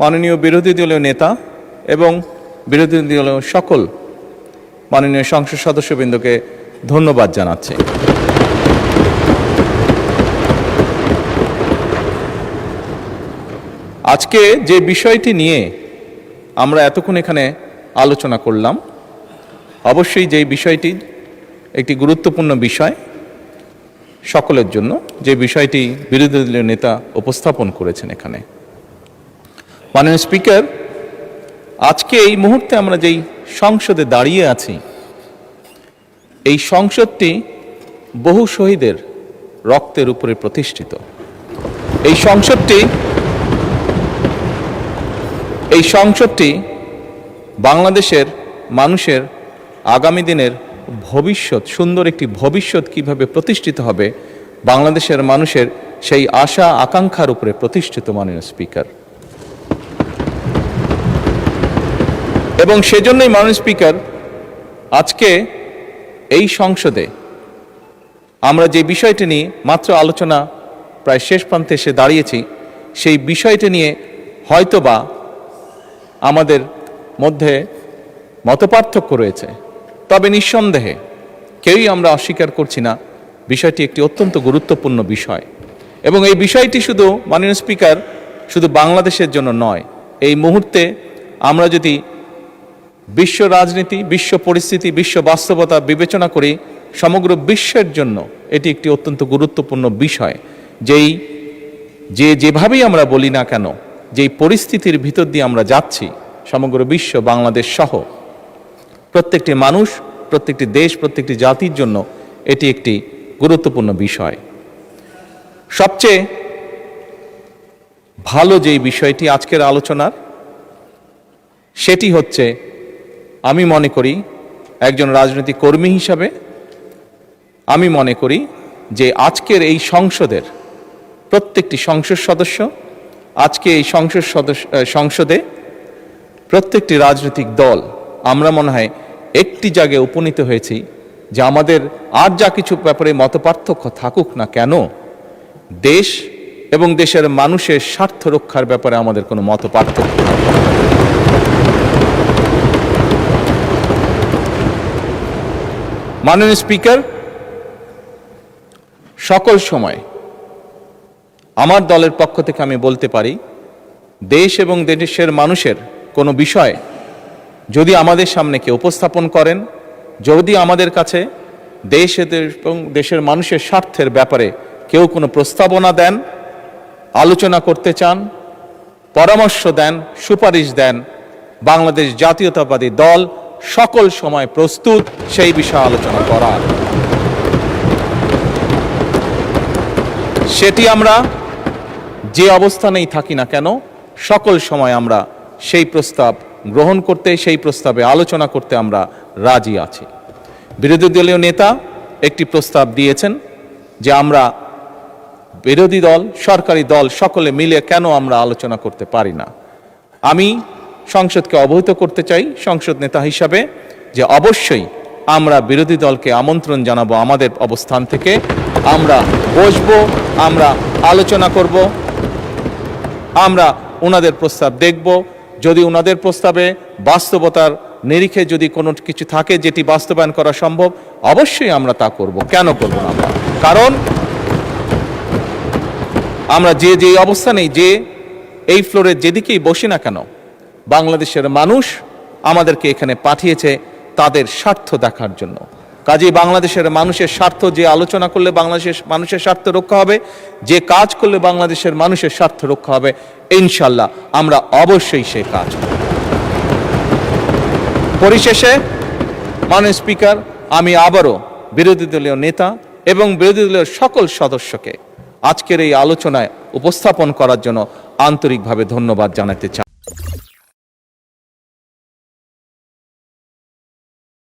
মাননীয় বিরোধী দলীয় নেতা এবং বিরোধী দলীয় সকল মাননীয় সংসদ সদস্যবৃন্দকে ধন্যবাদ জানাচ্ছি। আজকে যে বিষয়টি নিয়ে আমরা এতক্ষণ এখানে আলোচনা করলাম, অবশ্যই যেই বিষয়টি একটি গুরুত্বপূর্ণ বিষয় সকলের জন্য, যে বিষয়টি বিরোধী দলীয় নেতা উপস্থাপন করেছেন এখানে। মাননীয় স্পিকার, আজকে এই মুহূর্তে আমরা যেই সংসদে দাঁড়িয়ে আছি, এই সংসদটি বহু শহীদের রক্তের উপরে প্রতিষ্ঠিত। এই সংসদটি বাংলাদেশের মানুষের আগামী দিনের ভবিষ্যৎ, সুন্দর একটি ভবিষ্যৎ কিভাবে প্রতিষ্ঠিত হবে, বাংলাদেশের মানুষের সেই আশা আকাঙ্ক্ষার উপরে প্রতিষ্ঠিত। মাননীয় স্পিকার, এবং সেজন্যই মাননীয় স্পিকার, আজকে এই সংসদে আমরা যে বিষয়টি নিয়ে মাত্র আলোচনা প্রায় শেষ প্রান্তে এসে দাঁড়িয়েছি, সেই বিষয়টি নিয়ে হয়তোবা আমাদের মধ্যে মতপার্থক্য রয়েছে, তবে নিঃসন্দেহে কেউই আমরা অস্বীকার করছি না বিষয়টি একটি অত্যন্ত গুরুত্বপূর্ণ বিষয়। এবং এই বিষয়টি শুধু মাননীয় স্পিকার শুধু বাংলাদেশের জন্য নয়, এই মুহূর্তে আমরা যদি বিশ্ব রাজনীতি, বিশ্ব পরিস্থিতি, বিশ্ব বাস্তবতা বিবেচনা করি, সমগ্র বিশ্বের জন্য এটি একটি অত্যন্ত গুরুত্বপূর্ণ বিষয়। যেভাবেই আমরা বলি না কেন, যেই পরিস্থিতির ভিতর দিয়ে আমরা যাচ্ছি, সমগ্র বিশ্ব, বাংলাদেশ সহ প্রত্যেকটি মানুষ, প্রত্যেকটি দেশ, প্রত্যেকটি জাতির জন্য এটি একটি গুরুত্বপূর্ণ বিষয়। সবচেয়ে ভালো যেই বিষয়টি আজকের আলোচনার, সেটি হচ্ছে, আমি মনে করি একজন রাজনৈতিক কর্মী হিসাবে আমি মনে করি যে আজকের এই সংসদের প্রত্যেকটি সংসদ সদস্য, আজকে এই সংসদে প্রত্যেকটি রাজনৈতিক দল, আমরা মনে হয় একটি জায়গায় উপনীত হয়েছি যে আমাদের আর যা কিছু ব্যাপারে মতপার্থক্য থাকুক না কেন, দেশ এবং দেশের মানুষের স্বার্থ রক্ষার ব্যাপারে আমাদের কোনো মতপার্থক্য নেই। মাননীয় স্পিকার, সকল সময় আমার দলের পক্ষ থেকে আমি বলতে পারি, দেশ এবং দেশের মানুষের কোনো বিষয় যদি আমাদের সামনে কেউ উপস্থাপন করেন, যদি আমাদের কাছে দেশ এবং দেশের মানুষের স্বার্থের ব্যাপারে কেউ কোনো প্রস্তাবনা দেন, আলোচনা করতে চান, পরামর্শ দেন, সুপারিশ দেন, বাংলাদেশ জাতীয়তাবাদী দল সকল সময় প্রস্তুত সেই বিষয়ে আলোচনা করার। সেটি আমরা যে অবস্থানেই থাকি না কেন, সকল সময় আমরা সেই প্রস্তাব গ্রহণ করতে, সেই প্রস্তাবে আলোচনা করতে আমরা রাজি আছি। বিরোধী দলীয় নেতা একটি প্রস্তাব দিয়েছেন যে আমরা বিরোধী দল, সরকারি দল সকলে মিলে কেন আমরা আলোচনা করতে পারি না। আমি সংসদকে অবহিত করতে চাই সংসদ নেতা হিসাবে যে অবশ্যই আমরা বিরোধী দলকে আমন্ত্রণ জানাবো, আমাদের অবস্থান থেকে আমরা বসবো, আমরা আলোচনা করব, আমরা ওনাদের প্রস্তাব দেখব। যদি ওনাদের প্রস্তাবে বাস্তবতার নিরিখে যদি কোনো কিছু থাকে যেটি বাস্তবায়ন করা সম্ভব, অবশ্যই আমরা তা করব। কেন করব না আমরা? কারণ আমরা যে অবস্থানেই, যে এই ফ্লোরের যেদিকেই বসি না কেন, বাংলাদেশের মানুষ আমাদেরকে এখানে পাঠিয়েছে তাদের স্বার্থ দেখার জন্য। কাজেই বাংলাদেশের মানুষের স্বার্থ, যে আলোচনা করলে বাংলাদেশের মানুষের স্বার্থ রক্ষা হবে, যে কাজ করলে বাংলাদেশের মানুষের স্বার্থ রক্ষা হবে, ইনশাল্লাহ আমরা অবশ্যই সেই কাজ করব। পরিশেষে মাননীয় স্পিকার, আমি আবারও বিরোধী দলীয় নেতা এবং বিরোধী দলীয় সকল সদস্যকে আজকের এই আলোচনায় উপস্থাপন করার জন্য আন্তরিকভাবে ধন্যবাদ জানাতে চাই।